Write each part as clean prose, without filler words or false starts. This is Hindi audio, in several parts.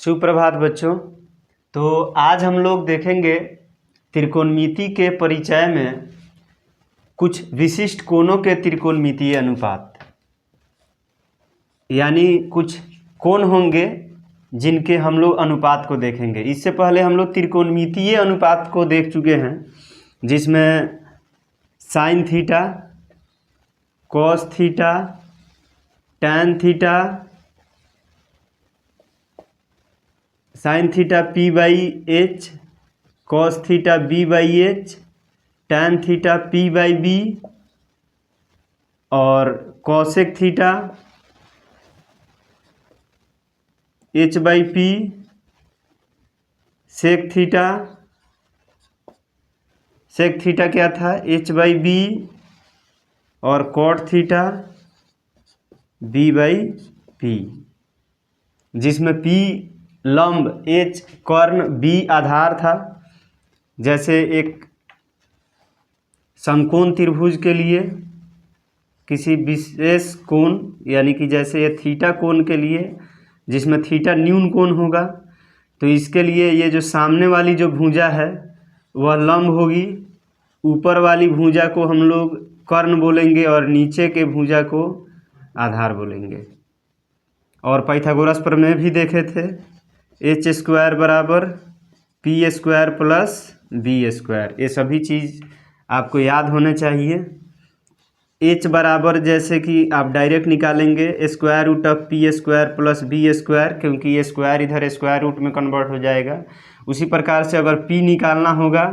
सुप्रभात बच्चों। तो आज हम लोग देखेंगे त्रिकोणमिति के परिचय में कुछ विशिष्ट कोणों के त्रिकोणमितीय अनुपात, यानी कुछ कोण होंगे जिनके हम लोग अनुपात को देखेंगे। इससे पहले हम लोग त्रिकोणमितीय अनुपात को देख चुके हैं, जिसमें sine theta, cos theta, tan theta, sine theta P by H, cos theta B by H, tan theta P by B और cosec theta H by P, sec theta क्या था, एच बाई बी और cot theta B by P, जिसमें पी लंब, एच कर्ण, बी आधार था। जैसे एक समकोण त्रिभुज के लिए किसी विशेष कोण, यानी कि जैसे ये थीटा कोण के लिए जिसमें थीटा न्यून कोण होगा, तो इसके लिए ये जो सामने वाली जो भुजा है वह लंब होगी, ऊपर वाली भुजा को हम लोग कर्ण बोलेंगे और नीचे के भुजा को आधार बोलेंगे। और पाइथागोरस प्रमेय भी देखे थे, एच स्क्वायर बराबर P square plus B square. ये सभी चीज़ आपको याद होने चाहिए। एच बराबर जैसे कि आप डायरेक्ट निकालेंगे square root of P square plus B square, क्योंकि ये स्क्वायर इधर स्क्वायर रूट में कन्वर्ट हो जाएगा। उसी प्रकार से अगर पी निकालना होगा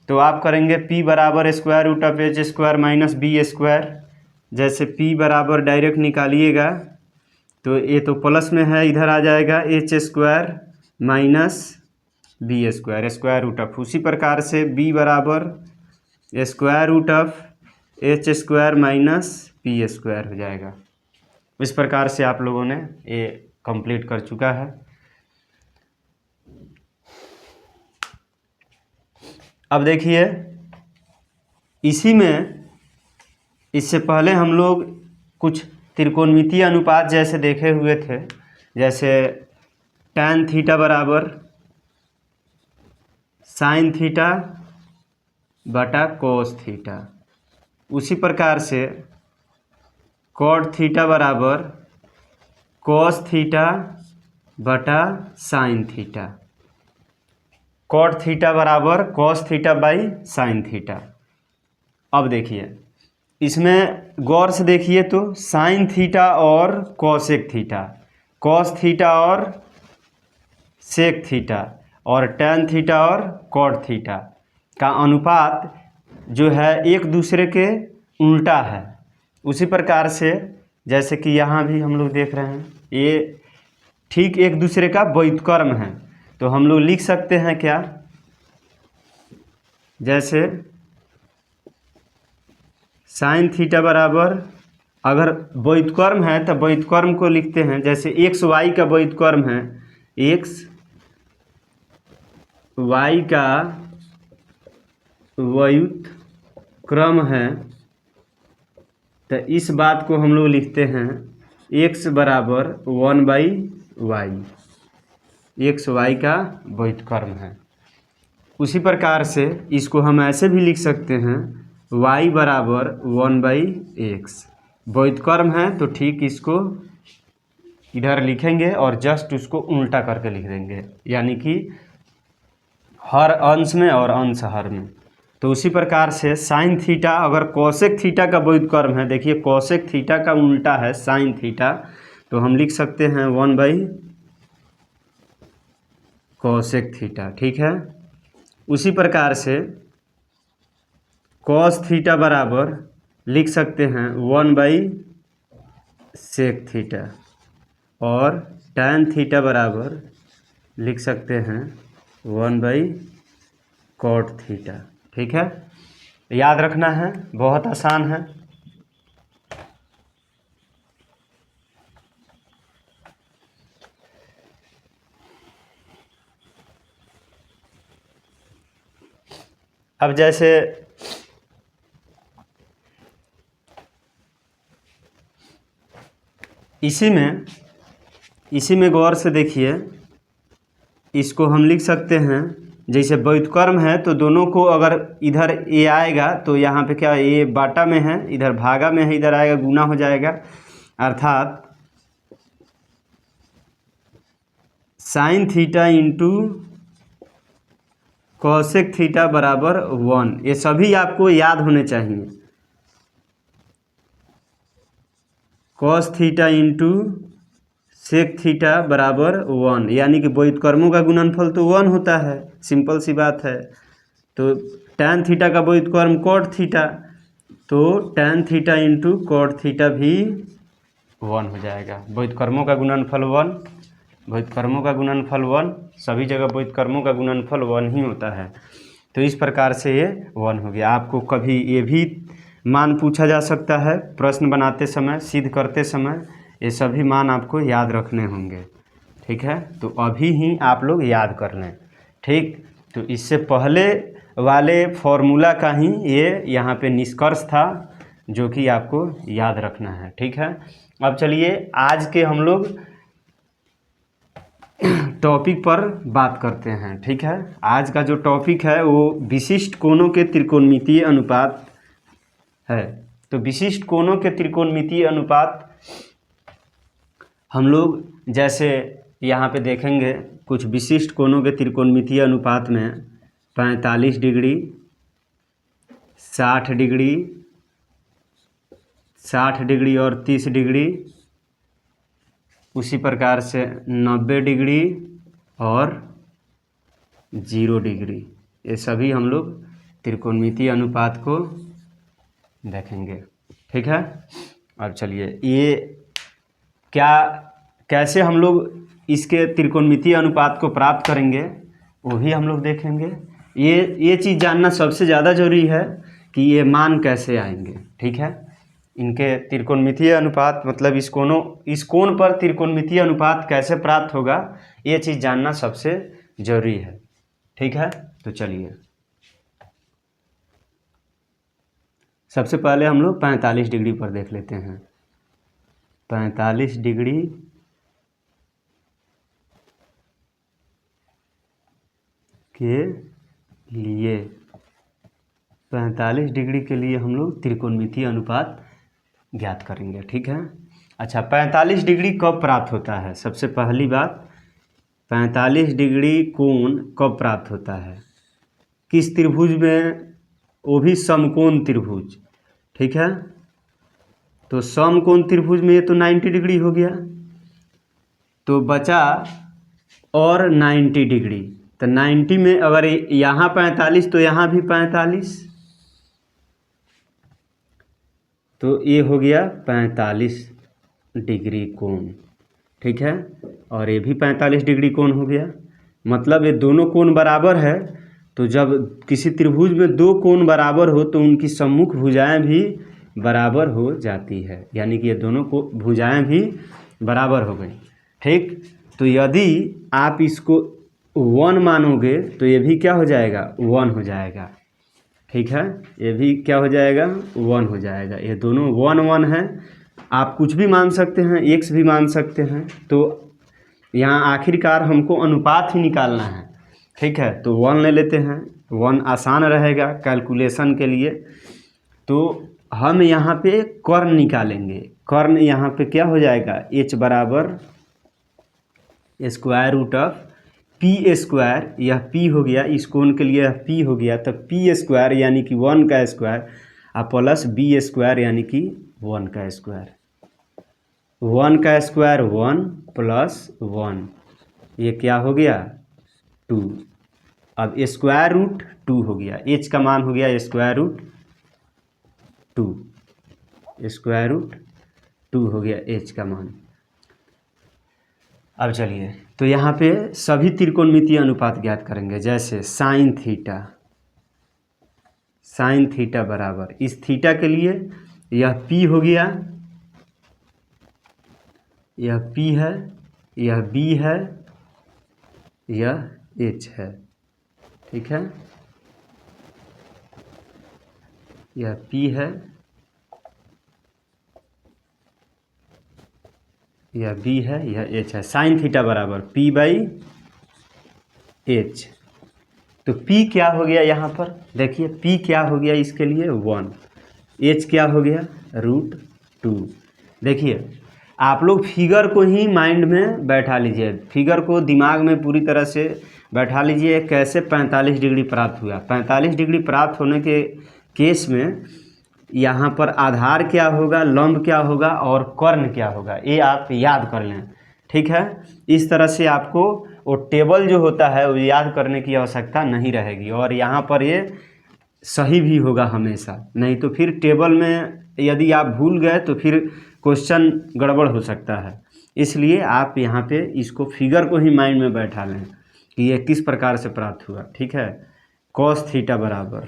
तो आप करेंगे पी बराबर square root of H square minus B square. जैसे पी बराबर डायरेक्ट निकालिएगा तो ये तो प्लस में है, इधर आ जाएगा H square minus B square, square root of. उसी प्रकार से बी बराबर square root of H square minus P square हो जाएगा। इस प्रकार से आप लोगों ने ये कंप्लीट कर चुका है। अब देखिए, इसी में इससे पहले हम लोग कुछ त्रिकोणमितीय अनुपात जैसे देखे हुए थे, जैसे टैन थीटा बराबर साइन थीटा बटा कोस थीटा। उसी प्रकार से कॉट थीटा बराबर कॉस थीटा बटा साइन थीटा, कॉट थीटा बराबर cos theta by sine theta. अब देखिए, इसमें गौर से देखिए तो साइन थीटा और कॉसेक थीटा, कॉस थीटा और सेक थीटा और टैन थीटा और कॉट थीटा का अनुपात जो है एक दूसरे के उल्टा है। उसी प्रकार से जैसे कि यहाँ भी हम लोग देख रहे हैं, ये ठीक एक दूसरे का व्युत्क्रम है। तो हम लोग लिख सकते हैं क्या, जैसे साइन थीटा बराबर, अगर व्युत्क्रम है तो व्युत्क्रम को लिखते हैं, जैसे एक्स वाई का व्युत्क्रम है, एक्स वाई का व्युत्क्रम है, तो इस बात को हम लोग लिखते हैं x बराबर 1/y, एक्स वाई का व्युत्क्रम है। उसी प्रकार से इसको हम ऐसे भी लिख सकते हैं y बराबर 1/x। व्युत्क्रम है तो ठीक इसको इधर लिखेंगे और जस्ट उसको उल्टा करके लिख देंगे, यानी कि हर अंश में और अंश हर में। तो उसी प्रकार से साइन थीटा अगर कॉसेक थीटा का व्युत्क्रम है, देखिए कॉसेक थीटा का उल्टा है साइन थीटा, तो हम लिख सकते हैं 1/कॉसेक थीटा, ठीक है। उसी प्रकार से कॉस थीटा बराबर लिख सकते हैं 1/सेक थीटा और टैन थीटा बराबर लिख सकते हैं 1/कॉट थीटा, ठीक है। याद रखना है, बहुत आसान है। अब जैसे इसी में गौर से देखिए, इसको हम लिख सकते हैं, जैसे व्युत्क्रम है तो दोनों को अगर इधर ए आएगा तो यहाँ पे क्या ये बाटा में है, इधर भागा में है, इधर आएगा गुना हो जाएगा, अर्थात sine theta into cosec theta बराबर 1। ये सभी आपको याद होने चाहिए। Cos theta into sec theta बराबर 1, यानी कि व्युत्क्रमों का गुणनफल तो 1 होता है, सिंपल सी बात है। तो tan थीटा का व्युत्क्रम कॉट थीटा, तो tan theta into cot theta भी 1 हो जाएगा। व्युत्क्रमों का गुणनफल 1, व्युत्क्रमों का गुणनफल 1, सभी जगह व्युत्क्रमों का गुणनफल 1 ही होता है। तो इस प्रकार से ये 1 हो गया। आपको कभी ये भी मान पूछा जा सकता है प्रश्न बनाते समय, सिद्ध करते समय, ये सभी मान आपको याद रखने होंगे। ठीक है, तो अभी ही आप लोग याद कर लें। ठीक, तो इससे पहले वाले फॉर्मूला का ही ये यहाँ पे निष्कर्ष था जो कि आपको याद रखना है। ठीक है, अब चलिए आज के हम लोग टॉपिक पर बात करते हैं। ठीक है, आज का जो टॉपिक है वो विशिष्ट कोणों के त्रिकोणमितीय अनुपात है। तो विशिष्ट कोणों के त्रिकोणमितीय अनुपात हम लोग जैसे यहाँ पे देखेंगे, कुछ विशिष्ट कोणों के त्रिकोणमितीय अनुपात में 45 डिग्री, 60 डिग्री, 60 डिग्री और 30 डिग्री, उसी प्रकार से 90 डिग्री और 0 डिग्री, ये सभी हम लोग त्रिकोणमितीय अनुपात को देखेंगे। ठीक है, अब चलिए ये क्या कैसे हम लोग इसके त्रिकोणमितीय अनुपात को प्राप्त करेंगे वो भी हम लोग देखेंगे। ये चीज़ जानना सबसे ज़्यादा जरूरी है कि ये मान कैसे आएंगे। ठीक है, इनके त्रिकोणमितीय अनुपात मतलब इस कोण पर त्रिकोणमितीय अनुपात कैसे प्राप्त होगा, ये चीज़ जानना सबसे जरूरी है। ठीक है, तो चलिए सबसे पहले हम लोग 45 डिग्री पर देख लेते हैं। 45 डिग्री के लिए 45 डिग्री के लिए हम लोग त्रिकोणमितीय अनुपात ज्ञात करेंगे। ठीक है, अच्छा 45 डिग्री कब प्राप्त होता है? सबसे पहली बात, 45 डिग्री कोण कब प्राप्त होता है? किस त्रिभुज में? वो भी समकोण त्रिभुज। ठीक है, तो समकोण त्रिभुज में ये तो 90 डिग्री हो गया, तो बचा और 90 डिग्री। तो 90 में अगर यहाँ 45 तो यहाँ भी 45, तो ये हो गया 45 डिग्री कोण। ठीक है, और ये भी 45 डिग्री कोण हो गया। मतलब ये दोनों कोण बराबर है, तो जब किसी त्रिभुज में दो कोण बराबर हो तो उनकी सम्मुख भुजाएं भी बराबर हो जाती है, यानी कि ये दोनों को भुजाएं भी बराबर हो गई। ठीक, तो यदि आप इसको 1 मानोगे तो ये भी क्या हो जाएगा? 1 हो जाएगा। ठीक है, ये भी क्या हो जाएगा? 1 हो जाएगा। ये दोनों 1 1 है। आप कुछ भी मान सकते हैं, x भी मान सकते हैं। तो यहाँ आखिरकार हमको अनुपात ही निकालना है। ठीक है, तो 1 ले लेते हैं, 1 आसान रहेगा कैलकुलेशन के लिए। तो हम यहाँ पे कर्ण निकालेंगे। कर्ण यहाँ पे क्या हो जाएगा? h बराबर square root of P square, यह p हो गया, इस कोण के लिए यह p हो गया, तब पी स्क्वायर यानी कि 1 का स्क्वायर और प्लस बी स्क्वायर यानी कि 1 का स्क्वायर। 1 का स्क्वायर 1 प्लस 1, ये क्या हो गया? 2। अब स्क्वायर रूट 2 हो गया, h का मान हो गया स्क्वायर रूट 2, स्क्वायर रूट 2 हो गया h का मान। अब चलिए, तो यहाँ पे सभी त्रिकोणमितीय अनुपात ज्ञात करेंगे। जैसे साइन थीटा, साइन थीटा बराबर इस थीटा के लिए यह p हो गया, यह p है, यह b है, यह h है। ठीक है, यह p है, यह b है, यह h है। साइन थीटा बराबर p बाई एच। तो P क्या हो गया यहाँ पर, देखिए P क्या हो गया इसके लिए 1, H क्या हो गया √2। देखिए आप लोग फिगर को ही माइंड में बैठा लीजिए, फिगर को दिमाग में पूरी तरह से बैठा लीजिए कैसे 45 डिग्री प्राप्त हुआ। 45 डिग्री प्राप्त होने के केस में यहाँ पर आधार क्या होगा, लंब क्या होगा और कर्ण क्या होगा, ये आप याद कर लें। ठीक है, इस तरह से आपको वो टेबल जो होता है वो याद करने की आवश्यकता नहीं रहेगी, और यहाँ पर ये सही भी होगा हमेशा, नहीं तो फिर टेबल में यदि आप भूल गए तो फिर क्वेश्चन गड़बड़ हो सकता है। इसलिए आप यहाँ पे इसको फिगर को ही माइंड में बैठा लें कि ये किस प्रकार से प्राप्त हुआ। ठीक है, cos थीटा बराबर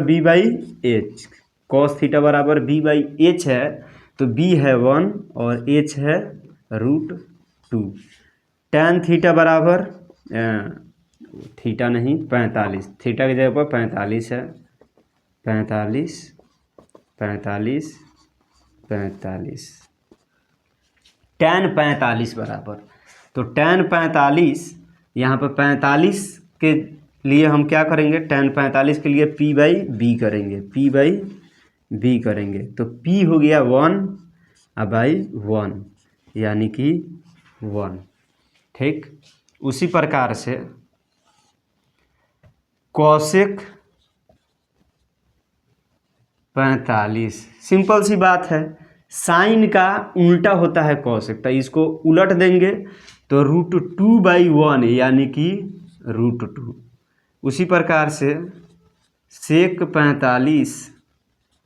B/H, cos थीटा बराबर B/H है, तो B है 1 और H है √2। tan थीटा बराबर थीटा नहीं 45, थीटा की जगह पर 45 है, 45 45 45, tan 45 बराबर, तो tan 45 यहाँ पर 45 के लिए हम क्या करेंगे, tan 45 के लिए P/B करेंगे, P/B करेंगे, तो P हो गया 1/1 यानी कि 1। ठीक, उसी प्रकार से cosec 45, सिंपल सी बात है, साइन का उल्टा होता है cosec, तो इसको उलट देंगे तो √2/1 यानी कि √2। उसी प्रकार से sec 45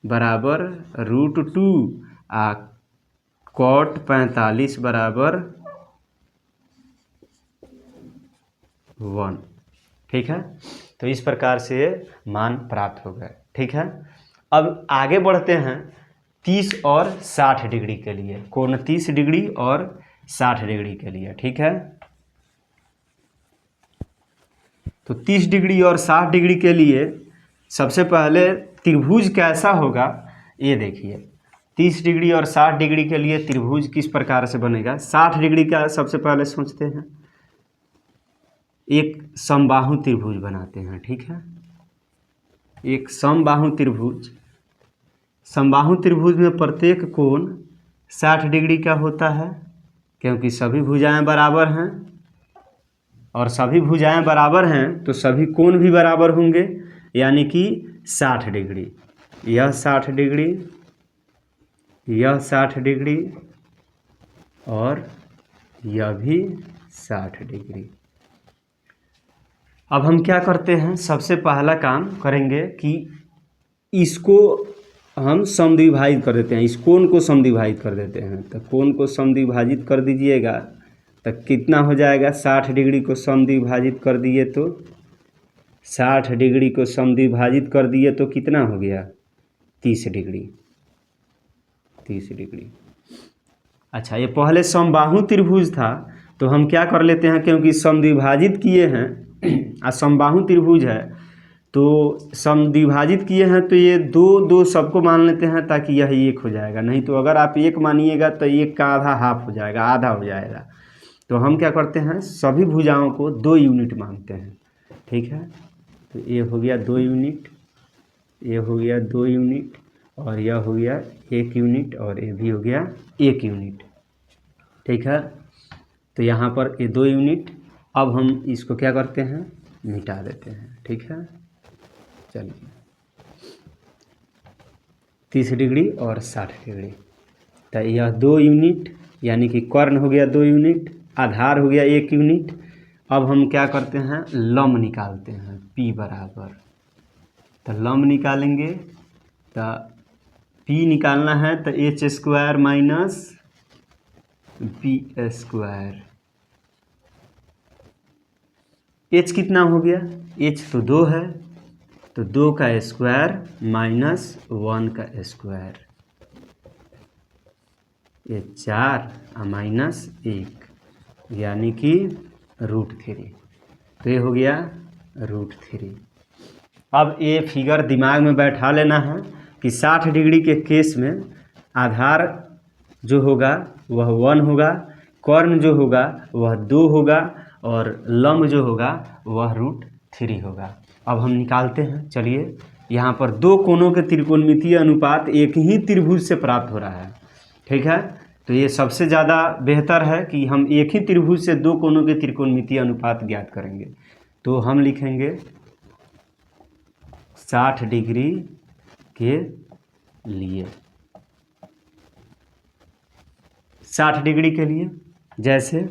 बराबर √2 cot 45 बराबर 1। ठीक है, तो इस प्रकार से मान प्राप्त हो गए। ठीक है, अब आगे बढ़ते हैं 30 और 60 डिग्री के लिए, कोण 30 डिग्री और 60 डिग्री के लिए। ठीक है, तो 30 डिग्री और 60 डिग्री के लिए सबसे पहले त्रिभुज कैसा होगा ये देखिए। 30 डिग्री और 60 डिग्री के लिए त्रिभुज किस प्रकार से बनेगा। 60 डिग्री का सबसे पहले सोचते हैं, एक समबाहु त्रिभुज बनाते हैं। ठीक है, एक समबाहु त्रिभुज, समबाहु त्रिभुज में प्रत्येक कोण 60 डिग्री का होता है, क्योंकि सभी भुजाएं बराबर हैं, और सभी भुजाएं बराबर हैं तो सभी कोण भी बराबर होंगे, यानी कि 60 डिग्री, यह 60 डिग्री, यह 60 डिग्री और यह भी 60 डिग्री। अब हम क्या करते हैं, सबसे पहला काम करेंगे कि इसको हम समद्विभाजित कर देते हैं, इस कोण को समद्विभाजित कर देते हैं। तो कोण को समद्विभाजित कर दीजिएगा तो कितना हो जाएगा, 60 डिग्री को समद्विभाजित कर दिए तो 60 डिग्री को समद्विभाजित कर दिए तो कितना हो गया, 30 डिग्री, 30 डिग्री। अच्छा, ये पहले समबाहु त्रिभुज था, तो हम क्या कर लेते हैं, क्योंकि समद्विभाजित किए हैं और समबाहु त्रिभुज है, तो समद्विभाजित किए हैं तो ये दो सबको मान लेते हैं ताकि यह एक हो जाएगा। नहीं तो अगर आप एक मानिएगा तो एक का आधा हाफ हो जाएगा, आधा हो जाएगा। तो हम क्या करते हैं, सभी भुजाओं को 2 यूनिट मानते हैं। ठीक है, तो ये हो गया 2 यूनिट, ये हो गया 2 यूनिट, और यह हो गया 1 यूनिट, और ये भी हो गया 1 यूनिट। ठीक है, तो यहाँ पर ये 2 यूनिट, अब हम इसको क्या करते हैं, मिटा देते हैं। ठीक है, चलिए 30 डिग्री और 60 डिग्री, तो यह 2 यूनिट यानी कि कर्ण हो गया 2 यूनिट, आधार हो गया 1 यूनिट। अब हम क्या करते हैं, लंब निकालते हैं, P बराबर, तो लंब निकालेंगे, तो P निकालना है तो h² - b²। h कितना हो गया, h तो 2 है, तो 2 का स्क्वायर माइनस 1 का स्क्वायर, ये 4 माइनस 1 यानी कि √3, तो ये हो गया √3। अब ये फिगर दिमाग में बैठा लेना है कि 60 डिग्री के केस में आधार जो होगा वह 1 होगा, कर्ण जो होगा वह 2 होगा और लंब जो होगा वह √3 होगा। अब हम निकालते हैं। चलिए, यहाँ पर 2 कोणों के त्रिकोणमितीय अनुपात एक ही त्रिभुज से प्राप्त हो रहा है। ठीक है, तो ये सबसे ज़्यादा बेहतर है कि हम एक ही त्रिभुज से 2 कोणों के त्रिकोणमितीय अनुपात ज्ञात करेंगे। तो हम लिखेंगे 60 डिग्री के लिए, 60 डिग्री के लिए जैसे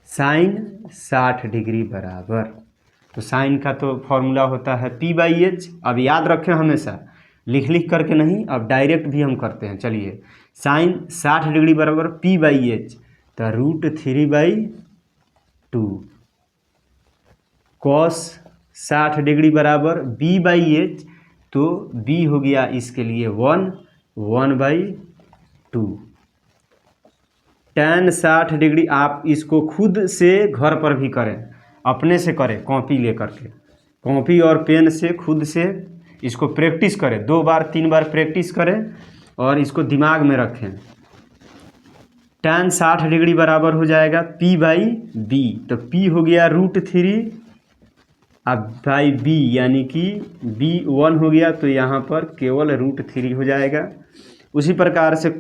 साइन 60 डिग्री बराबर, तो साइन का तो फॉर्मूला होता है P/H। अब याद रखें, हमेशा लिख लिख करके नहीं, अब डायरेक्ट भी हम करते हैं। चलिए, साइन 60 डिग्री बराबर P/H, तो √3/2। कॉस 60 डिग्री बराबर B/H, तो B हो गया इसके लिए 1/2। tan 60 डिग्री, आप इसको खुद से घर पर भी करें, अपने से करें, कॉपी लेकर के, कॉपी और पेन से खुद से इसको प्रैक्टिस करें, 2 बार 3 बार प्रैक्टिस करें और इसको दिमाग में रखें। tan 60 डिग्री बराबर हो जाएगा P/B, तो P हो गया √3 अब बाई B, यानी कि B 1 हो गया, तो यहाँ पर केवल √3 हो जाएगा। उसी प्रकार से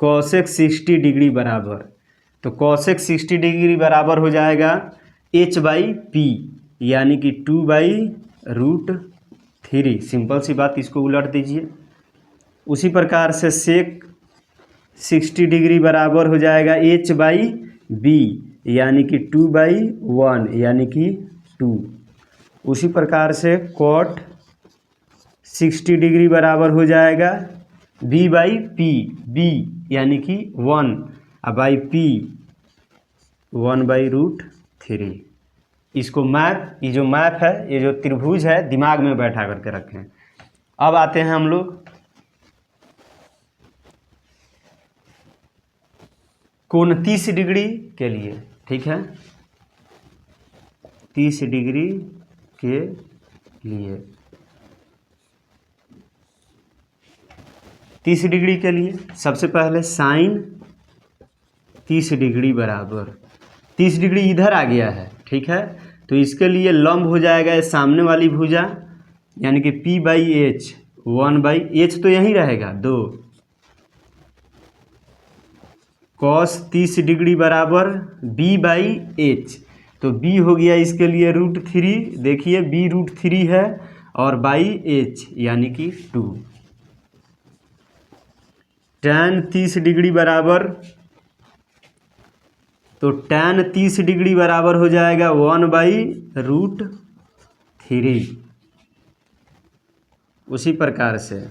कॉसेक 60 डिग्री बराबर, तो कॉसेक 60 डिग्री बराबर हो जाएगा H/P, यानी कि 2/√3। सिंपल सी बात, इसको उलट दीजिए। उसी प्रकार से सेक 60 डिग्री बराबर हो जाएगा H/B, यानी कि 2/1, यानी कि 2। उसी प्रकार से कॉट 60 डिग्री बराबर हो जाएगा B/P, B यानी कि 1, अब बाई P 1/√3। इसको मैप, ये जो मैप है, ये जो त्रिभुज है, दिमाग में बैठा करके रखें। अब आते हैं हम लोग कोण 30 डिग्री के लिए। ठीक है, 30 डिग्री के लिए, 30 डिग्री के लिए सबसे पहले साइन 30 डिग्री बराबर, 30 डिग्री इधर आ गया है। ठीक है, तो इसके लिए लंब हो जाएगा ये सामने वाली भुजा, यानी कि P/H, 1/H तो यहीं रहेगा 2। कॉस 30 डिग्री बराबर B/H, तो B हो गया इसके लिए √3, देखिए B √3 है और बाई H यानी कि 2। tan 30 डिग्री बराबर, तो tan 30 डिग्री बराबर हो जाएगा 1/√3। उसी प्रकार से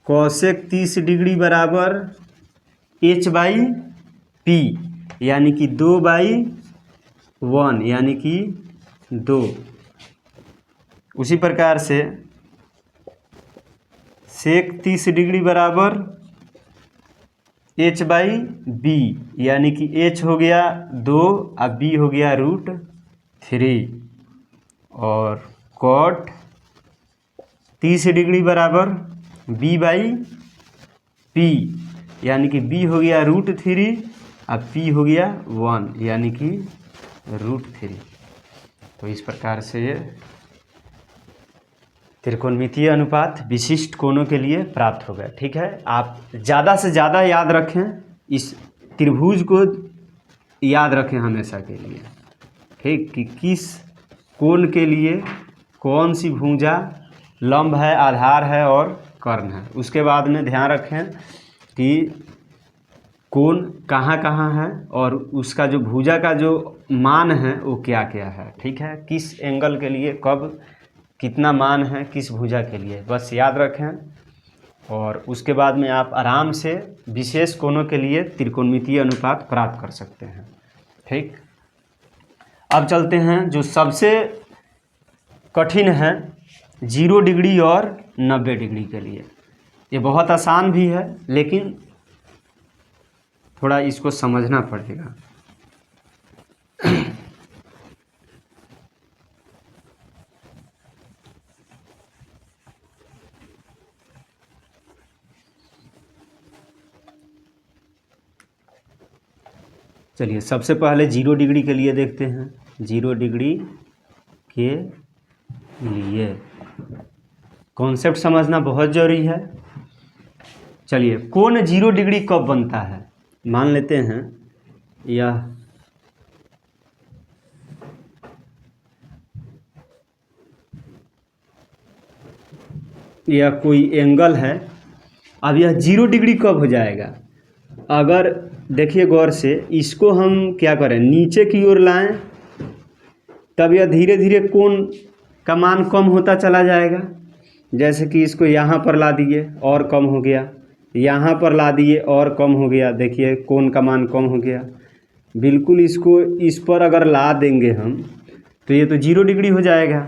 कॉसेक 30 डिग्री बराबर H/P, यानी कि 2/1, यानी कि 2। उसी प्रकार से सेक 30 डिग्री बराबर H/B, यानी कि H हो गया 2 अब B हो गया √3। और कॉट 30 डिग्री बराबर B/P, यानी कि B हो गया √3 अब P हो गया 1, यानी कि √3। तो इस प्रकार से ये त्रिकोणमितीय अनुपात विशिष्ट कोणों के लिए प्राप्त हो गया। ठीक है, आप ज़्यादा से ज़्यादा याद रखें, इस त्रिभुज को याद रखें हमेशा के लिए। ठीक, कि किस कोण के लिए कौन सी भुजा लंब है, आधार है और कर्ण है। उसके बाद में ध्यान रखें कि कोण कहाँ कहाँ है और उसका जो भुजा का जो मान है वो क्या क्या है। ठीक है, किस एंगल के लिए कब कितना मान है किस भुजा के लिए, बस याद रखें। और उसके बाद में आप आराम से विशेष कोणों के लिए त्रिकोणमितीय अनुपात प्राप्त कर सकते हैं। ठीक, अब चलते हैं जो सबसे कठिन है 0 डिग्री और 90 डिग्री के लिए। ये बहुत आसान भी है, लेकिन थोड़ा इसको समझना पड़ेगा। चलिए सबसे पहले 0 डिग्री के लिए देखते हैं। 0 डिग्री के लिए कॉन्सेप्ट समझना बहुत ज़रूरी है। चलिए कोण 0 डिग्री कब बनता है? मान लेते हैं यह कोई एंगल है। अब यह 0 डिग्री कब हो जाएगा? अगर देखिए गौर से, इसको हम क्या करें, नीचे की ओर लाएं, तब यह धीरे धीरे कोण का मान कम होता चला जाएगा। जैसे कि इसको यहाँ पर ला दिए और कम हो गया, यहाँ पर ला दिए और कम हो गया, देखिए कोण का मान कम हो गया। बिल्कुल इसको इस पर अगर ला देंगे हम तो ये तो 0 डिग्री हो जाएगा।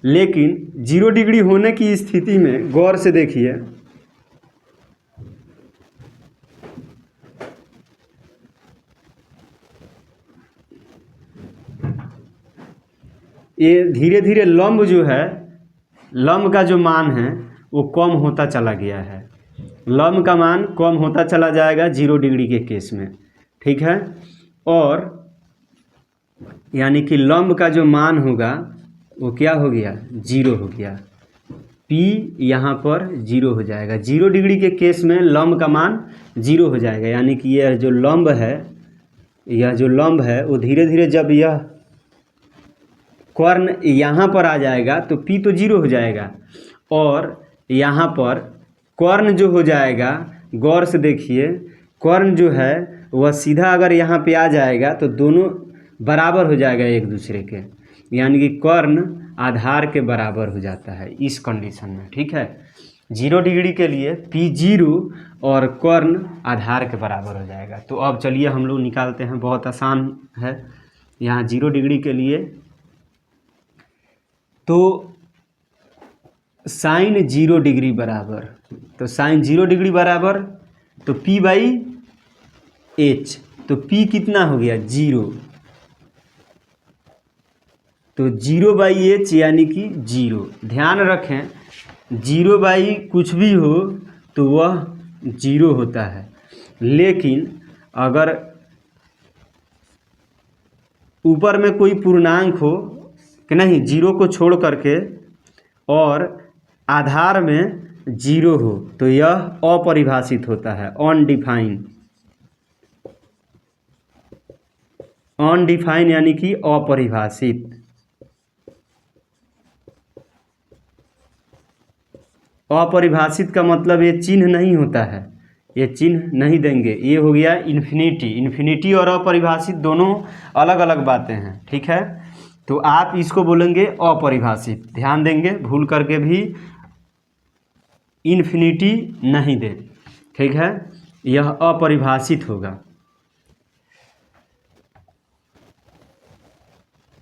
लेकिन 0 डिग्री होने की स्थिति में गौर से देखिए, ये धीरे धीरे लंब जो है, लंब का जो मान है वो कम होता चला गया है। लंब का मान कम होता चला जाएगा 0 डिग्री के केस में, ठीक है। और यानी कि लंब का जो मान होगा वो क्या हो गया, 0 हो गया। P यहाँ पर 0 हो जाएगा। 0 डिग्री के केस में लंब का मान 0 हो जाएगा। यानी कि यह जो लंब है वो धीरे धीरे जब यह कर्ण यहाँ पर आ जाएगा तो P तो 0 हो जाएगा, और यहाँ पर कर्ण जो हो जाएगा, गौर से देखिए, कर्ण जो है वह सीधा अगर यहाँ पे आ जाएगा तो दोनों बराबर हो जाएगा एक दूसरे के, यानी कि कर्ण आधार के बराबर हो जाता है इस कंडीशन में, ठीक है। 0 डिग्री के लिए P 0 और कर्ण आधार के बराबर हो जाएगा। तो अब चलिए हम लोग निकालते हैं, बहुत आसान है। यहाँ 0 डिग्री के लिए तो साइन 0 डिग्री बराबर, तो साइन 0 डिग्री बराबर तो P बाई H, तो P कितना हो गया, 0, तो 0 बाई H यानी कि 0। ध्यान रखें 0 बाई कुछ भी हो तो वह 0 होता है, लेकिन अगर ऊपर में कोई पूर्णांक हो कि नहीं, 0 को छोड़ करके और आधार में 0 हो तो यह अपरिभाषित होता है, अनडिफाइन यानी कि अपरिभाषित। अपरिभाषित का मतलब ये चिन्ह नहीं होता है, ये चिन्ह नहीं देंगे। ये हो गया इन्फिनिटी। इन्फिनिटी और अपरिभाषित दोनों अलग अलग बातें हैं, ठीक है। तो आप इसको बोलेंगे अपरिभाषित, ध्यान देंगे, भूल करके भी इन्फिनिटी नहीं दें, ठीक है, यह अपरिभाषित होगा।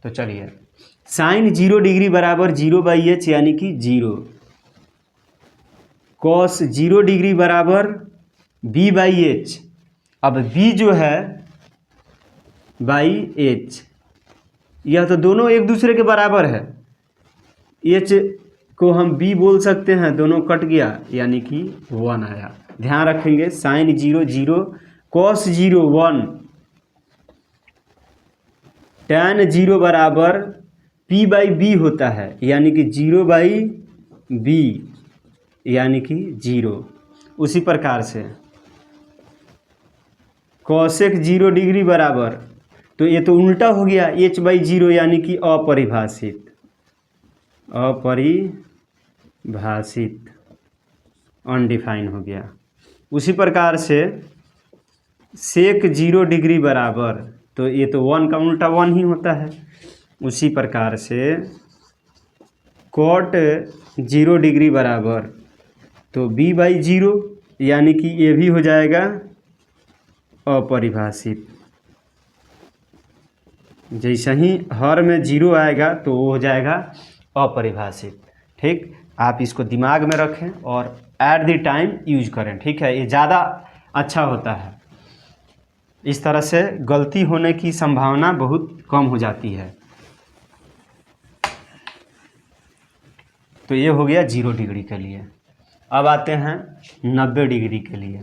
तो चलिए साइन 0 डिग्री बराबर 0 बाई एच यानी कि 0, कॉस 0 डिग्री बराबर b बाई एच। अब b जो है बाई एच, यह तो दोनों एक दूसरे के बराबर है, h को हम b बोल सकते हैं, दोनों कट गया यानी कि 1 आया। ध्यान रखेंगे साइन 0 0, कॉस 0 1, tan 0 बराबर p बाई b होता है, यानी कि 0 बाई b यानी कि 0। उसी प्रकार से कॉसेक 0 डिग्री बराबर, तो ये तो उल्टा हो गया, h बाई 0 यानी कि अपरिभाषित, अनडिफाइन हो गया। उसी प्रकार से सेक 0 डिग्री बराबर, तो ये तो 1 का उल्टा 1 ही होता है। उसी प्रकार से कॉट 0 डिग्री बराबर, तो b बाई 0 यानी कि ये भी हो जाएगा अपरिभाषित। जैसे ही हर में 0 आएगा तो वो हो जाएगा अपरिभाषित, ठीक। आप इसको दिमाग में रखें और एट द टाइम यूज करें, ठीक है, ये ज़्यादा अच्छा होता है। इस तरह से गलती होने की संभावना बहुत कम हो जाती है। तो ये हो गया 0 डिग्री के लिए। अब आते हैं 90 डिग्री के लिए।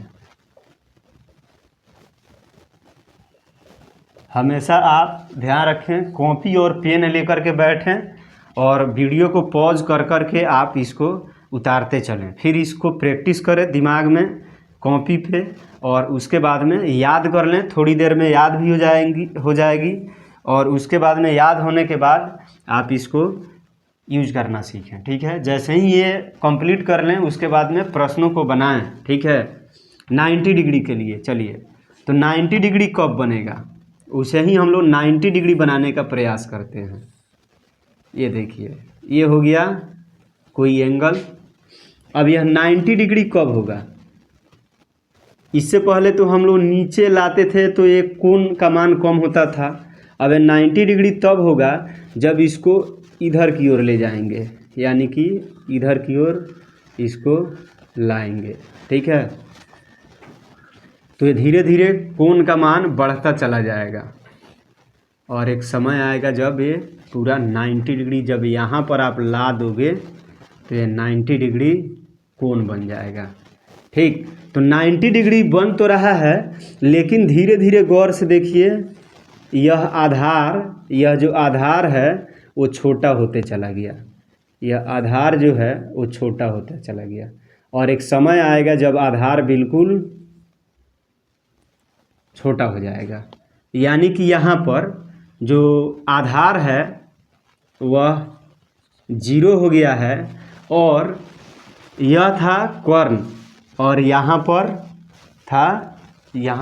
हमेशा आप ध्यान रखें, कॉपी और पेन लेकर के बैठें और वीडियो को पॉज कर कर के आप इसको उतारते चलें। फिर इसको प्रैक्टिस करें दिमाग में कॉपी पे, और उसके बाद में याद कर लें। थोड़ी देर में याद भी हो जाएगी और उसके बाद में याद होने के बाद आप इसको यूज करना सीखें। ठीक है, जैसे ही ये कंप्लीट कर लें उसके बाद में प्रश्नों को बनाएं। ठीक है, 90 डिग्री के लिए। चलिए, तो 90 डिग्री कब बनेगा, उसे ही हम लोग 90 डिग्री बनाने का प्रयास करते हैं। ये देखिए, ये हो गया कोई एंगल। अब यह 90 डिग्री कब होगा, इससे पहले तो हम लोग नीचे लाते थे तो एक कोण का मान कम होता था। अब 90 डिग्री तब होगा जब इसको इधर की ओर ले जाएंगे, यानी कि इधर की ओर इसको लाएंगे। ठीक है, तो ये धीरे धीरे कोण का मान बढ़ता चला जाएगा और एक समय आएगा जब ये पूरा 90 डिग्री, जब यहाँ पर आप ला दोगे तो ये 90 डिग्री कोण बन जाएगा। ठीक, तो 90 डिग्री बन तो रहा है, लेकिन धीरे धीरे गौर से देखिए, यह जो आधार है वो छोटा होते चला गया। यह आधार जो है वो छोटा होता चला गया और एक समय आएगा जब आधार बिल्कुल छोटा हो जाएगा, यानी कि यहाँ पर जो आधार है वह 0 हो गया है और यह था कर्ण, और यहाँ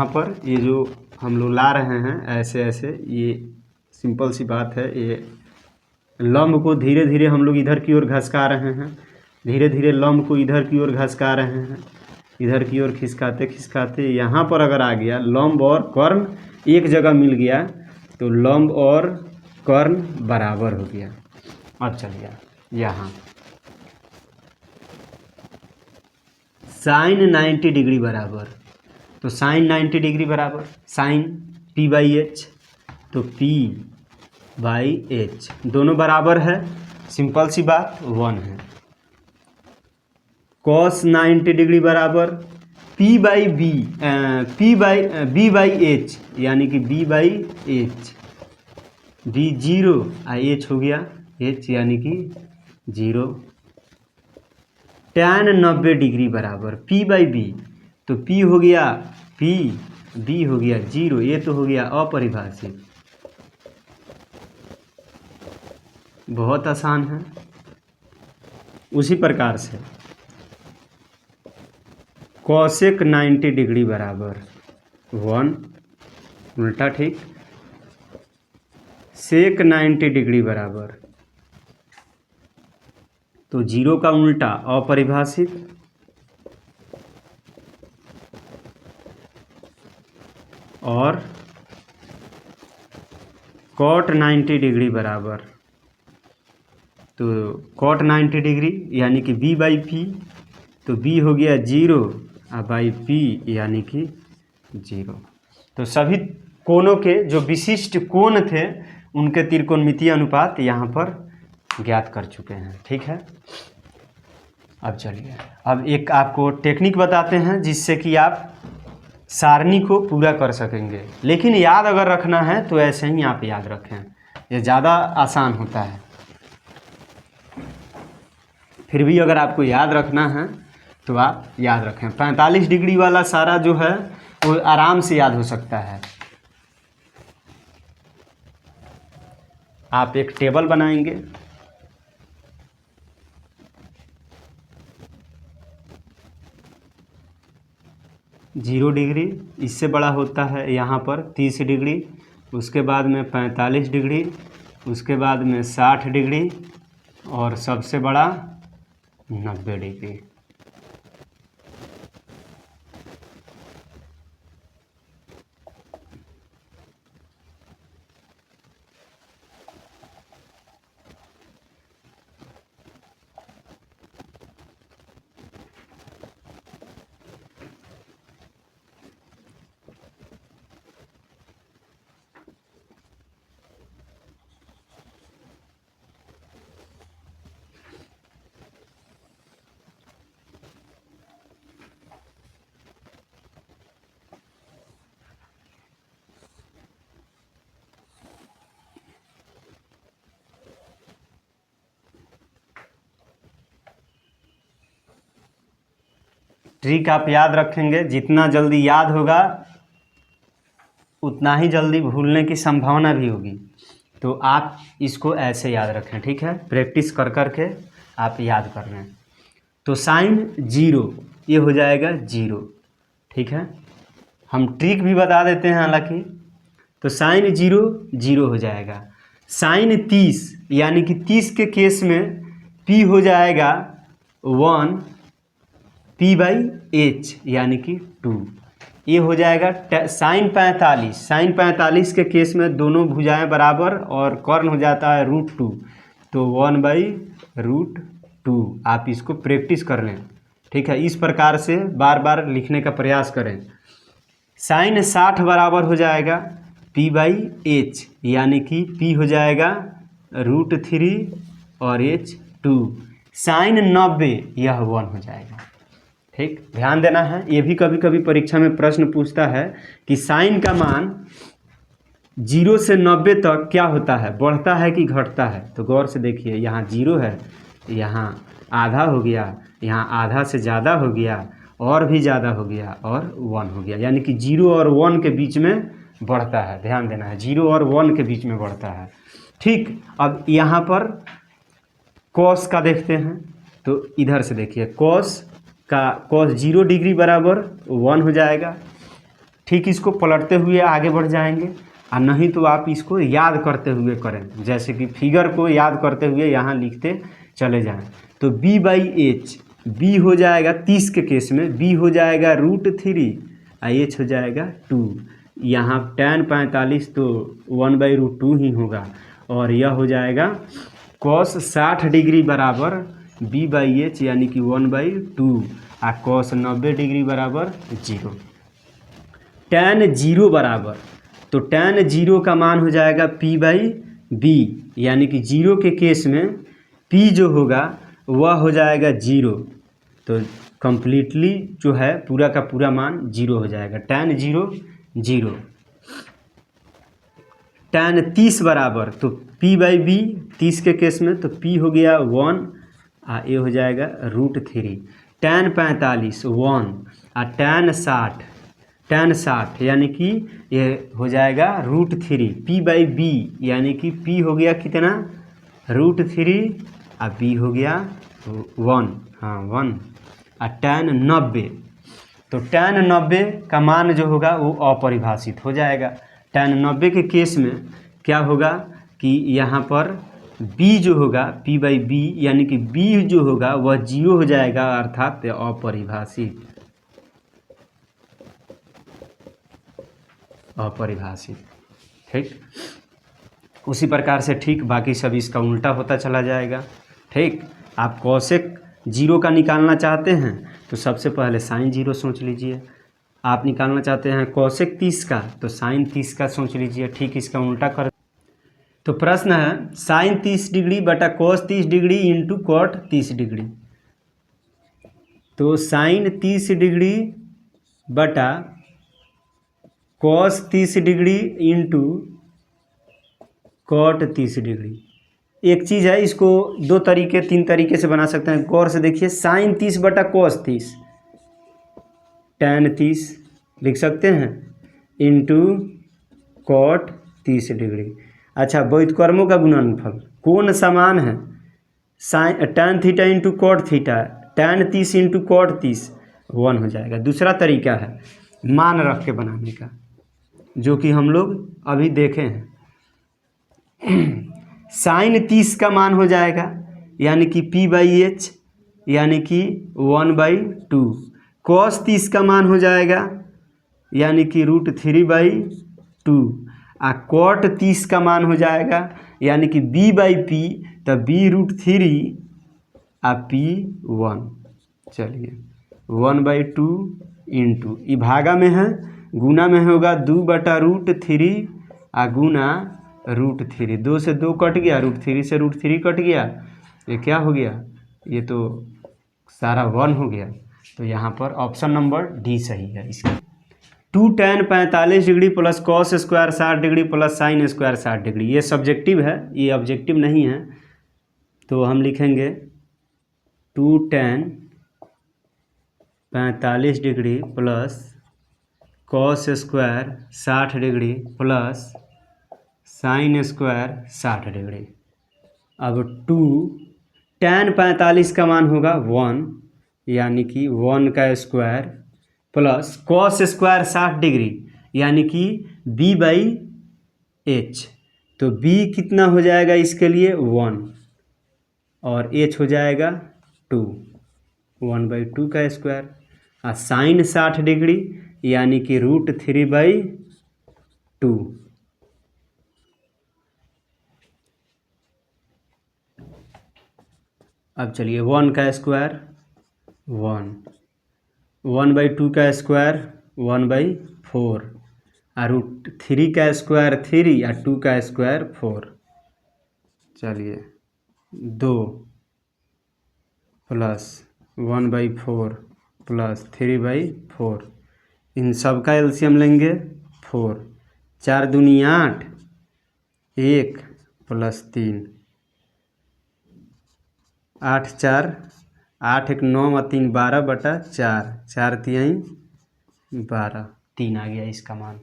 पर ये जो हम लोग ला रहे हैं ऐसे ऐसे, ये सिंपल सी बात है। ये लंब को धीरे धीरे हम लोग इधर की ओर घसका रहे हैं, धीरे धीरे लंब को इधर की ओर घसका रहे हैं, इधर की ओर खिसकाते खिसकाते यहाँ पर अगर आ गया, लंब और कर्ण एक जगह मिल गया तो लंब और कर्ण बराबर हो गया। अब चलिए यहाँ साइन 90 डिग्री बराबर, तो साइन 90 डिग्री बराबर साइन p/h, तो p/h दोनों बराबर है, सिंपल सी बात 1 है। कॉस 90 डिग्री बराबर b/h, यानी कि b/h, b 0 h हो गया h, यानी कि 0। tan 90 डिग्री बराबर p/b, तो p हो गया p, b हो गया 0, ये तो हो गया अपरिभाषित। बहुत आसान है। उसी प्रकार से कॉसेक 90 डिग्री बराबर 1, उल्टा ठीक। सेक 90 डिग्री बराबर, तो 0 का उल्टा अपरिभाषित, और कॉट 90 डिग्री बराबर, तो कॉट 90 डिग्री यानी कि b/p, तो b हो गया 0 और बाई p यानी कि 0। तो सभी कोणों के जो विशिष्ट कोण थे उनके त्रिकोणमितीय अनुपात यहाँ पर ज्ञात कर चुके हैं। ठीक है, अब चलिए, अब एक आपको टेक्निक बताते हैं जिससे कि आप सारणी को पूरा कर सकेंगे। लेकिन याद अगर रखना है तो ऐसे ही आप याद रखें, ये ज़्यादा आसान होता है। फिर भी अगर आपको याद रखना है तो आप याद रखें। 45 डिग्री वाला सारा जो है वो आराम से याद हो सकता है। आप एक टेबल बनाएंगे, जीरो डिग्री, इससे बड़ा होता है यहाँ पर 30 डिग्री, उसके बाद में 45 डिग्री, उसके बाद में 60 डिग्री और सबसे बड़ा 90 डिग्री। ट्रिक आप याद रखेंगे, जितना जल्दी याद होगा उतना ही जल्दी भूलने की संभावना भी होगी। तो आप इसको ऐसे याद रखें, ठीक है, प्रैक्टिस कर कर के आप याद कर लें। तो साइन 0 ये हो जाएगा 0, ठीक है। हम ट्रिक भी बता देते हैं हालांकि। तो साइन 0 0 हो जाएगा। साइन 30 यानी कि 30 के केस में p हो जाएगा 1 p/h यानी कि 2, ये हो जाएगा। साइन 45 के केस में दोनों भुजाएं बराबर और कर्ण हो जाता है √2, तो 1/√2। आप इसको प्रैक्टिस कर लें, ठीक है। इस प्रकार से बार बार लिखने का प्रयास करें। साइन 60 बराबर हो जाएगा p/h यानी कि p हो जाएगा √3 और h 2। साइन 90 यह 1 हो जाएगा, ठीक। ध्यान देना है, ये भी कभी कभी परीक्षा में प्रश्न पूछता है कि साइन का मान 0 से 90 तक क्या होता है, बढ़ता है कि घटता है। तो गौर से देखिए, यहाँ 0 है, यहाँ आधा हो गया, यहाँ आधा से ज़्यादा हो गया, और भी ज़्यादा हो गया, और 1 हो गया, यानी कि 0 और 1 के बीच में बढ़ता है। ध्यान देना है, 0 और 1 के बीच में बढ़ता है, ठीक। अब यहाँ पर कॉस का देखते हैं। तो इधर से देखिए, कॉस 0 डिग्री बराबर 1 हो जाएगा, ठीक। इसको पलटते हुए आगे बढ़ जाएंगे, और नहीं तो आप इसको याद करते हुए करें, जैसे कि फिगर को याद करते हुए यहाँ लिखते चले जाएं। तो b/h, b हो जाएगा 30 के केस में b हो जाएगा √3 और h हो जाएगा 2। यहाँ tan 45 तो 1/√2 ही होगा, और यह हो जाएगा cos 60 डिग्री बराबर b/h यानी कि 1/2 और cos 90 डिग्री बराबर 0। tan 0 बराबर, तो tan 0 का मान हो जाएगा p/b यानी कि 0 के केस में p जो होगा वह हो जाएगा 0, तो कंप्लीटली जो है पूरा का पूरा मान 0 हो जाएगा। tan 0 0। tan 30 बराबर, तो p/b 30 के केस में तो p हो गया 1 और ये हो जाएगा √3। tan 45 1 और tan 60 यानी कि ये हो जाएगा √3 p/b यानी कि p हो गया कितना √3 और b हो गया 1, हाँ 1। और tan 90, तो tan 90 का मान जो होगा वो अपरिभाषित हो जाएगा। tan 90 के केस में क्या होगा कि यहाँ पर b जो होगा p/b यानी कि b जो होगा वह 0 हो जाएगा, अर्थात अपरिभाषित, ठीक। उसी प्रकार से ठीक बाकी सब इसका उल्टा होता चला जाएगा, ठीक। आप कोसेक 0 का निकालना चाहते हैं तो सबसे पहले साइन 0 सोच लीजिए। आप निकालना चाहते हैं कोसेक 30 का तो साइन 30 का सोच लीजिए, ठीक। इसका उल्टा कर। तो प्रश्न है साइन 30 डिग्री बटा cos 30 degree into cot 30 degree. तो साइन 30 डिग्री बटा cos 30 degree into cot 30 degree. एक चीज़ है, इसको 3 तरीके से बना सकते हैं। गौर से देखिए, साइन 30 बटा कॉस 30 tan 30 लिख सकते हैं इंटू कॉट 30 डिग्री। अच्छा, व्युत्क्रमों का गुणनफल, कोण समान है, sine tan theta into cot theta, tan 30 into cot 30 1 हो जाएगा। दूसरा तरीका है मान रख के बनाने का, जो कि हम लोग अभी देखे हैं। साइन 30 का मान हो जाएगा यानी कि p/h यानी कि 1/2। कॉस 30 का मान हो जाएगा यानी कि √3/2। और कॉट 30 का मान हो जाएगा यानी कि b/p, तो b√3 और p1। चलिए 1/2 इंटू, ये भागा में है, गुना में होगा 2/√3 और गुना √3। 2 से 2 कट गया, √3 से √3 कट गया, ये क्या हो गया, ये तो सारा 1 हो गया। तो यहाँ पर ऑप्शन नंबर डी सही है इसका। 2 tan 45 degree plus cos square 60 degree plus sine square 60 degree, ये सब्जेक्टिव है, ये ऑब्जेक्टिव नहीं है। तो हम लिखेंगे 2 tan 45 degree plus cos square 60 degree plus sine square 60 degree. अब 2 tan 45 का मान होगा 1, यानी कि 1 का square plus cos square 60 degree यानी कि b/h। तो b कितना हो जाएगा इसके लिए 1 और h हो जाएगा 2, 1/2 का स्क्वायर। और साइन 60 डिग्री यानी कि √3/2। अब चलिए 1 का स्क्वायर 1, 1/2 का स्क्वायर 1/4 और √3 का स्क्वायर 3 और 2 का स्क्वायर 4। चलिए 2 प्लस 1/4 प्लस 3/4, इन सब का एलसीएम लेंगे 4, 4 दूनी 8, 1 प्लस 3, 8 4, 8 1 9 और 3 12/4, 4 3 12, 3 आ गया इसका मान।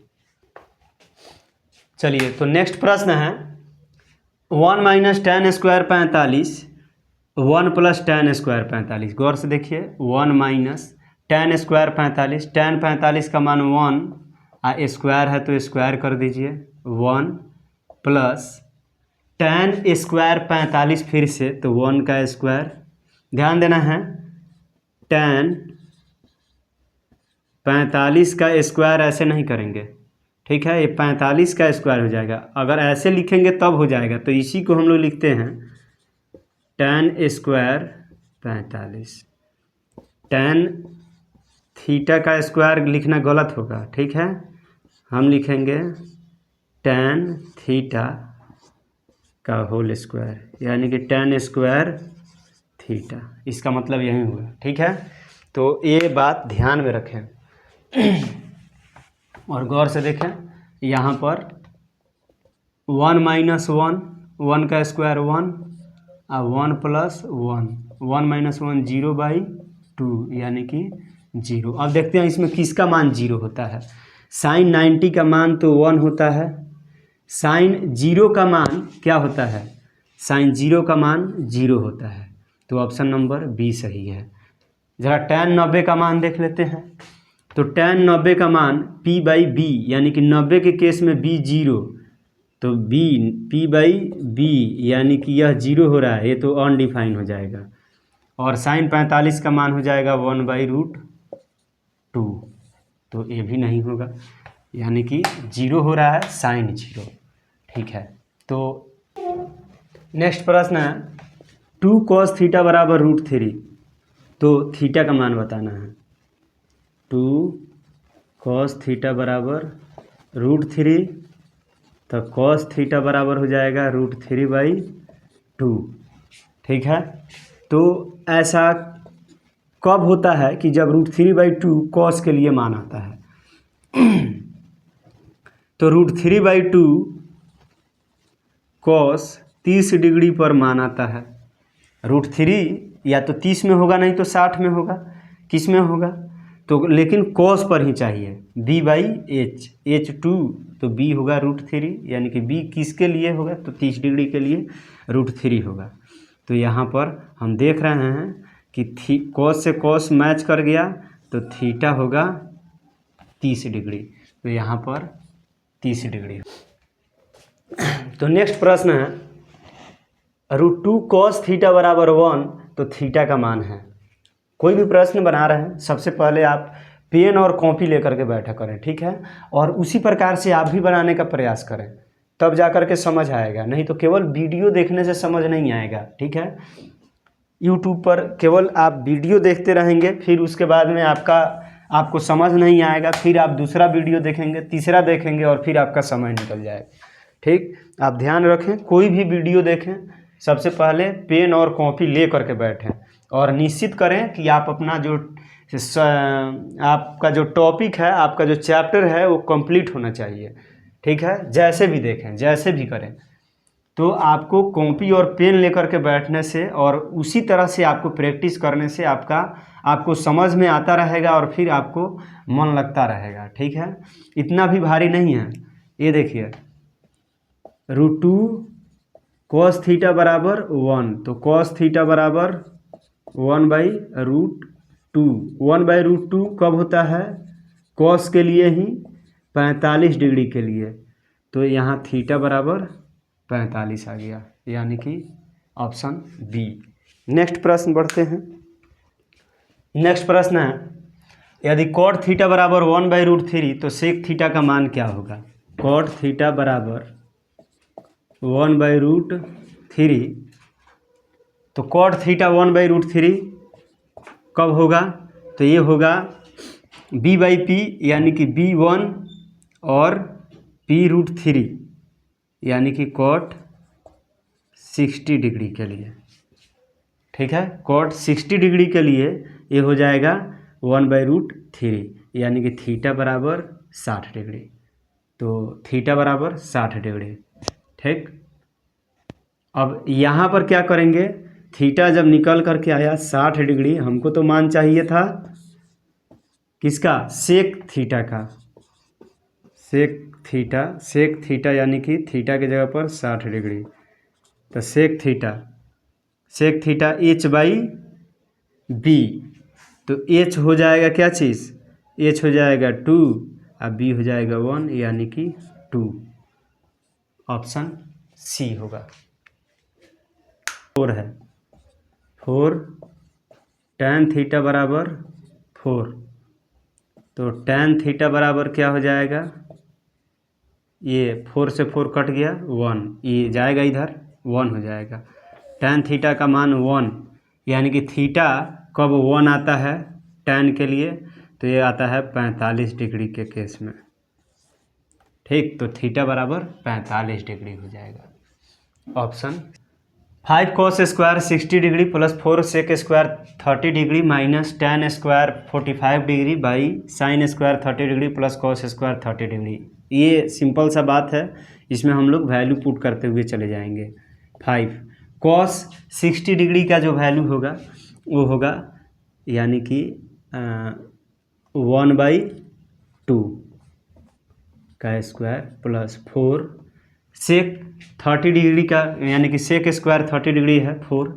चलिए तो नेक्स्ट प्रश्न है 1 minus tan square 45, 1 plus tan square 45। गौर से देखिए 1 माइनस tan स्क्वायर 45, tan 45 का मान 1 और स्क्वायर है तो स्क्वायर कर दीजिए 1 प्लस tan स्क्वायर 45 फिर से तो 1 का स्क्वायर। ध्यान देना है tan 45 का स्क्वायर ऐसे नहीं करेंगे, ठीक है, ये 45 का स्क्वायर हो जाएगा। अगर ऐसे लिखेंगे तब हो जाएगा, तो इसी को हम लोग लिखते हैं tan स्क्वायर 45। tan थीटा का स्क्वायर लिखना गलत होगा, ठीक है, हम लिखेंगे tan थीटा का होल स्क्वायर यानी कि tan स्क्वायर थीटा। इसका मतलब यही हुआ, ठीक है। तो ये बात ध्यान में रखें और गौर से देखें यहाँ पर 1 माइनस 1, 1 का स्क्वायर 1 और 1 प्लस 1, 1 माइनस 1 0/2 यानी कि 0। अब देखते हैं इसमें किसका मान 0 होता है। साइन 90 का मान तो 1 होता है, साइन 0 का मान क्या होता है, साइन 0 का मान 0 होता है। तो ऑप्शन नंबर बी सही है। ज़रा tan 90 का मान देख लेते हैं। तो tan 90 का मान p/b यानी कि 90 के केस में b 0, तो b p/b यानी कि यह 0 हो रहा है, ये तो अनडिफाइन हो जाएगा। और साइन 45 का मान हो जाएगा 1/√2, तो ये भी नहीं होगा, यानी कि 0 हो रहा है, साइन 0, ठीक है। तो नेक्स्ट प्रश्न है 2 cos थीटा बराबर √3। तो थीटा का मान बताना है। 2 cos थीटा बराबर √3, तो cos थीटा बराबर हो जाएगा √3/2, ठीक है। तो ऐसा कब होता है कि जब √3/2 cos के लिए मान आता है। तो √3/2 cos 30 डिग्री पर मान आता है। √3 या तो 30 में होगा, नहीं तो 60 में होगा, किस में होगा, तो लेकिन cos पर ही चाहिए, b/h, h2 तो b होगा √3, यानी कि b किसके लिए होगा, तो 30 डिग्री के लिए √3 होगा। तो यहाँ पर हम देख रहे हैं कि cos से cos मैच कर गया, तो थीटा होगा 30 डिग्री, तो यहाँ पर 30 डिग्री। तो नेक्स्ट प्रश्न है √2 cos थीटा बराबर 1, तो थीटा का मान है। कोई भी प्रश्न बना रहे हैं सबसे पहले आप पेन और कॉपी लेकर के बैठा करें, ठीक है, और उसी प्रकार से आप भी बनाने का प्रयास करें, तब जा कर के समझ आएगा, नहीं तो केवल वीडियो देखने से समझ नहीं आएगा, ठीक है। यूट्यूब पर केवल आप वीडियो देखते रहेंगे, फिर उसके बाद में आपको समझ नहीं आएगा, फिर आप दूसरा वीडियो देखेंगे, तीसरा देखेंगे और फिर आपका समय निकल जाएगा, ठीक। आप ध्यान रखें, कोई भी वीडियो देखें सबसे पहले पेन और कॉपी ले करके बैठें और निश्चित करें कि आप अपना आपका जो टॉपिक है, आपका जो चैप्टर है वो कंप्लीट होना चाहिए, ठीक है। जैसे भी देखें, जैसे भी करें, तो आपको कॉपी और पेन लेकर के बैठने से और उसी तरह से आपको प्रैक्टिस करने से आपको समझ में आता रहेगा और फिर आपको मन लगता रहेगा। ठीक है, इतना भी भारी नहीं है। ये देखिए √2 cos थीटा बराबर 1, तो cos थीटा बराबर 1/√2। 1/√2 कब होता है? cos के लिए ही 45 डिग्री के लिए, तो यहाँ थीटा बराबर 45 आ गया, यानी कि ऑप्शन बी। नेक्स्ट प्रश्न बढ़ते हैं। नेक्स्ट प्रश्न है, यदि cot थीटा बराबर 1/√3 तो sec थीटा का मान क्या होगा? cot थीटा बराबर 1/√3, तो cot थीटा 1/√3 कब होगा? तो ये होगा b/p, यानी कि b1 और p√3, यानी कि cot 60 डिग्री के लिए। ठीक है, cot 60 डिग्री के लिए ये हो जाएगा 1/√3, यानी कि थीटा बराबर 60 डिग्री, तो थीटा बराबर 60 डिग्री। ठीक, अब यहाँ पर क्या करेंगे? थीटा जब निकल करके आया 60 डिग्री, हमको तो मान चाहिए था किसका? सेक थीटा का। सेक थीटा यानी कि थीटा की जगह पर 60 डिग्री, तो सेक थीटा h/b, तो h हो जाएगा क्या चीज़? h हो जाएगा 2 और b हो जाएगा 1, यानी कि 2। ऑप्शन सी होगा। 4 है, 4 tan थीटा बराबर 4, तो tan थीटा बराबर क्या हो जाएगा? ये 4 से 4 कट गया, 1, ये जाएगा इधर, 1 हो जाएगा। tan थीटा का मान 1, यानी कि थीटा कब 1 आता है tan के लिए? तो ये आता है 45 डिग्री के केस में। ठीक, तो थीटा बराबर 45 डिग्री हो जाएगा। Option 5 cos square 60 degree plus 4 sec square 30 degree minus tan square 45 degree by sin square 30 degree plus cos square 30 degree. ये सिंपल सा बात है, इसमें हम लोग वैल्यू पुट करते हुए चले जाएंगे। 5 cos 60 डिग्री का जो वैल्यू होगा वो होगा, यानी कि 1/2 का स्क्वायर प्लस 4 सेक 30 डिग्री का, यानी कि सेक स्क्वायर 30 डिग्री है 4,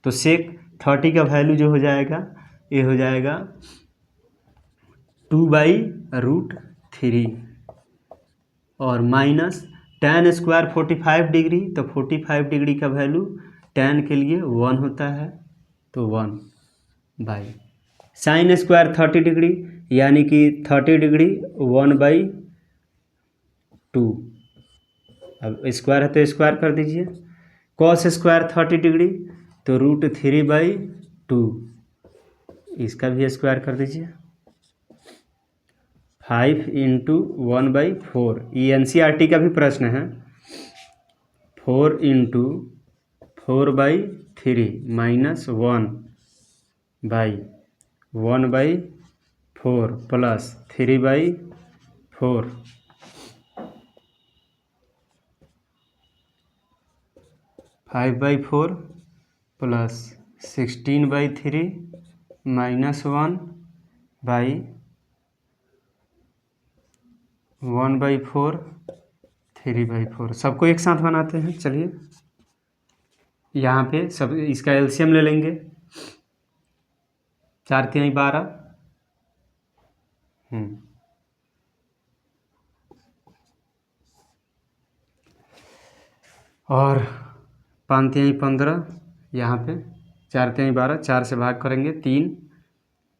तो सेक 30 का वैल्यू जो हो जाएगा ये हो जाएगा 2/√3 और माइनस tan स्क्वायर 45 डिग्री, तो 45 डिग्री का वैल्यू tan के लिए 1 होता है, तो 1 बाई साइन स्क्वायर 30 डिग्री, यानी कि 30 डिग्री 1/2, अब स्क्वायर है तो स्क्वायर कर दीजिए। cos स्क्वायर 30 डिग्री, तो √3/2, इसका भी स्क्वायर कर दीजिए। 5 × 1/4, ये NCERT का भी प्रश्न है। 4 × 4/3 माइनस 1/1/4 प्लस 3/4, 5/4 प्लस 16/3 माइनस 1/1/4 3/4, सबको एक साथ बनाते हैं। चलिए यहाँ पे सब इसका एलसीएम ले लेंगे। 4 × 12, और 5 × 15, यहाँ पे 4 × 12, 4 से भाग करेंगे 3,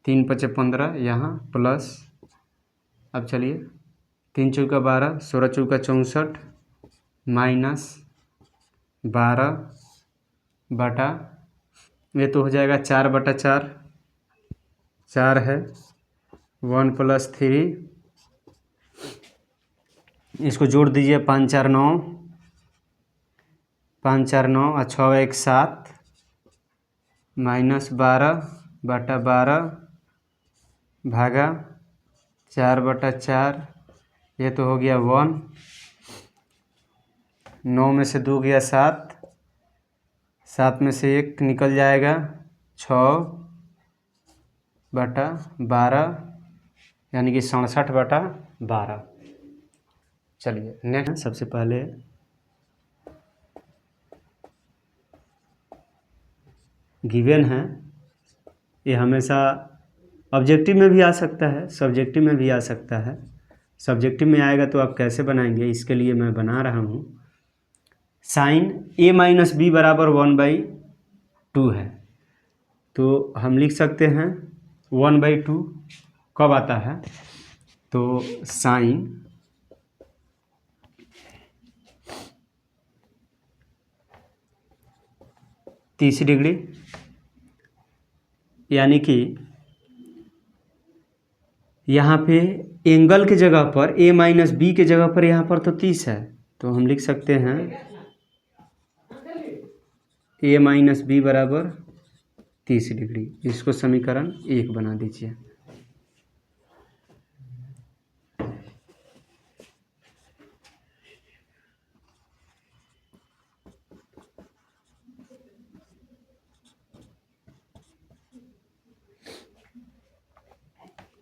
3 × 5 15, यहाँ प्लस, अब चलिए 3 × 4 = 12, 16 × 4 = 64 माइनस 12 बटा, ये तो हो जाएगा 4/4, 4 है 1 + 3, इसको जोड़ दीजिए 5 × 4 = 9, 5 × 4 = 9 और 6 × 1 = 7 माइनस 12/12 भागा 4/4, ये तो हो गया 1, 9 में से 2 गया 7, 7 में से 1 निकल जाएगा 6/12, यानी कि 67/12। चलिए नेक्स्ट, सबसे पहले गिवन है, ये हमेशा ऑब्जेक्टिव में भी आ सकता है, सब्जेक्टिव में भी आ सकता है। सब्जेक्टिव में आएगा तो आप कैसे बनाएंगे, इसके लिए मैं बना रहा हूँ। साइन a माइनस बी बराबर 1/2 है, तो हम लिख सकते हैं 1/2 कब आता है, तो साइन तीस डिग्री, यानी कि यहाँ पे एंगल के जगह पर a माइनस बी के जगह पर यहाँ पर तो 30 है, तो हम लिख सकते हैं a माइनस बी बराबर 30 डिग्री। इसको समीकरण 1 बना दीजिए।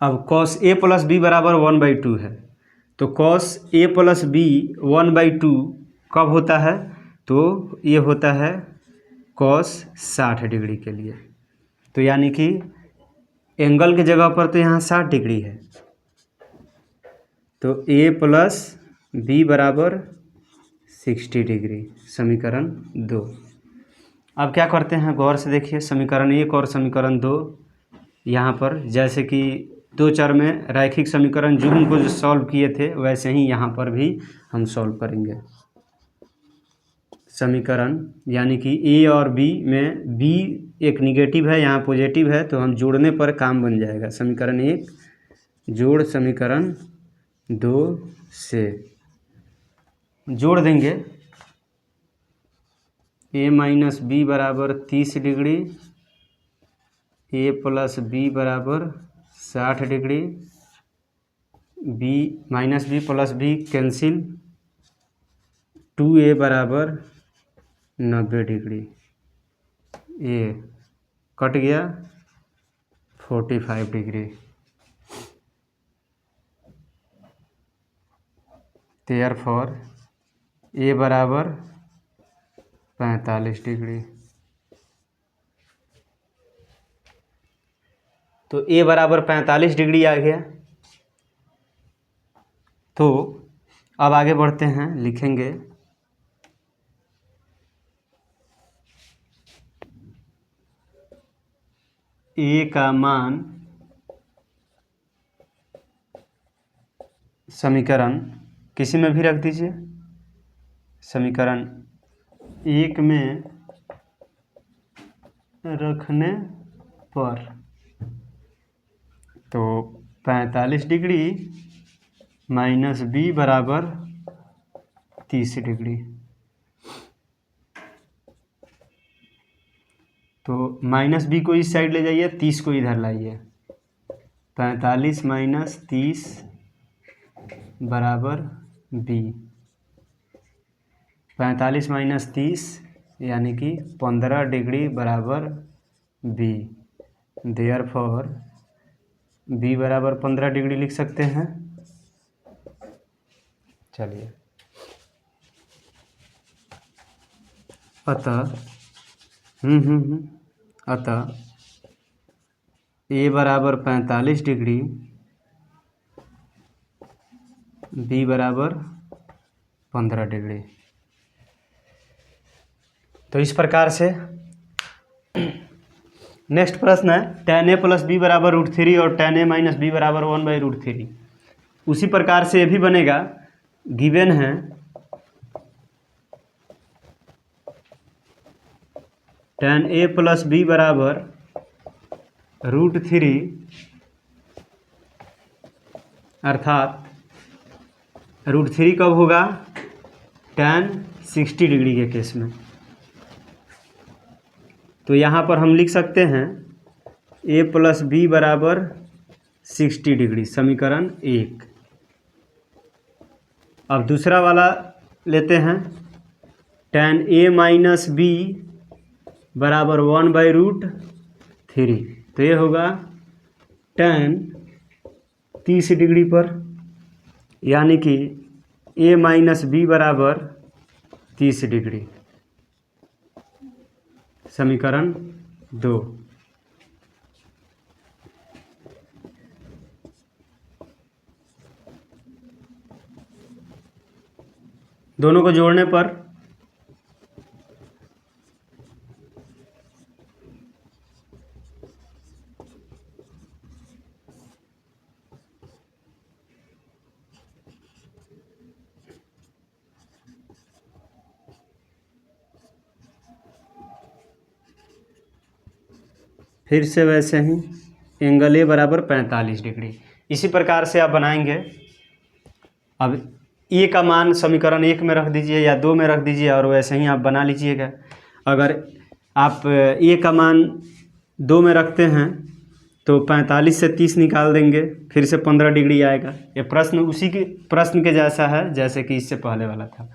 अब cos a प्लस बी बराबर 1/2 है, तो cos a प्लस बी 1/2 कब होता है, तो ये होता है cos 60 डिग्री के लिए। तो यानी कि एंगल के जगह पर तो यहाँ 60 डिग्री है, तो a प्लस बी बराबर 60 डिग्री, समीकरण 2। अब क्या करते हैं, गौर से देखिए, समीकरण 1 और समीकरण 2 यहाँ पर, जैसे कि 2 चर में रैखिक समीकरण जुग्म को जो सॉल्व किए थे, वैसे ही यहाँ पर भी हम सॉल्व करेंगे। समीकरण यानी कि a और b में b एक निगेटिव है, यहाँ पॉजिटिव है, तो हम जोड़ने पर काम बन जाएगा। समीकरण 1 जोड़ समीकरण 2 से जोड़ देंगे, a माइनस बी बराबर 30 डिग्री, a प्लस बी बराबर 60 degree, b minus B plus B cancel, 2a बराबर 90 डिग्री, a कट गया 45 डिग्री। देयरफॉर a बराबर 45 डिग्री। तो a बराबर 45 डिग्री आ गया। तो अब आगे बढ़ते हैं, लिखेंगे a का मान, समीकरण किसी में भी रख दीजिए, समीकरण 1 में रखने पर, तो 45 डिग्री माइनस बी बराबर 30 डिग्री, तो माइनस बी को इस साइड ले जाइए, 30 को इधर लाइए, 45 माइनस 30 बराबर बी, 45 माइनस 30 यानी कि 15 डिग्री बराबर बी। देयरफॉर बी बराबर 15 डिग्री लिख सकते हैं। चलिए, अतः अतः a बराबर 45 डिग्री, b बराबर 15 डिग्री। तो इस प्रकार से नेक्स्ट प्रश्न है, tan a प्लस बी बराबर √3 और tan a माइनस बी बराबर 1/√3। उसी प्रकार से ये भी बनेगा। गिवन है tan a प्लस बी बराबर √3, अर्थात √3 कब होगा, tan 60 डिग्री के केस में। तो यहाँ पर हम लिख सकते हैं a प्लस बी बराबर 60 डिग्री, समीकरण 1। अब दूसरा वाला लेते हैं, tan a माइनस बी बराबर 1/√3। तो ये होगा tan 30 डिग्री पर, यानी कि a माइनस बी बराबर 30 डिग्री। समीकरण 2। दोनों को जोड़ने पर फिर से वैसे ही एंगल ए बराबर 45 डिग्री। इसी प्रकार से आप बनाएंगे। अब ए का मान समीकरण 1 में रख दीजिए या 2 में रख दीजिए और वैसे ही आप बना लीजिएगा। अगर आप ए का मान 2 में रखते हैं तो 45 से 30 निकाल देंगे, फिर से 15 डिग्री आएगा। ये प्रश्न उसी के प्रश्न के जैसा है जैसे कि इससे पहले वाला था।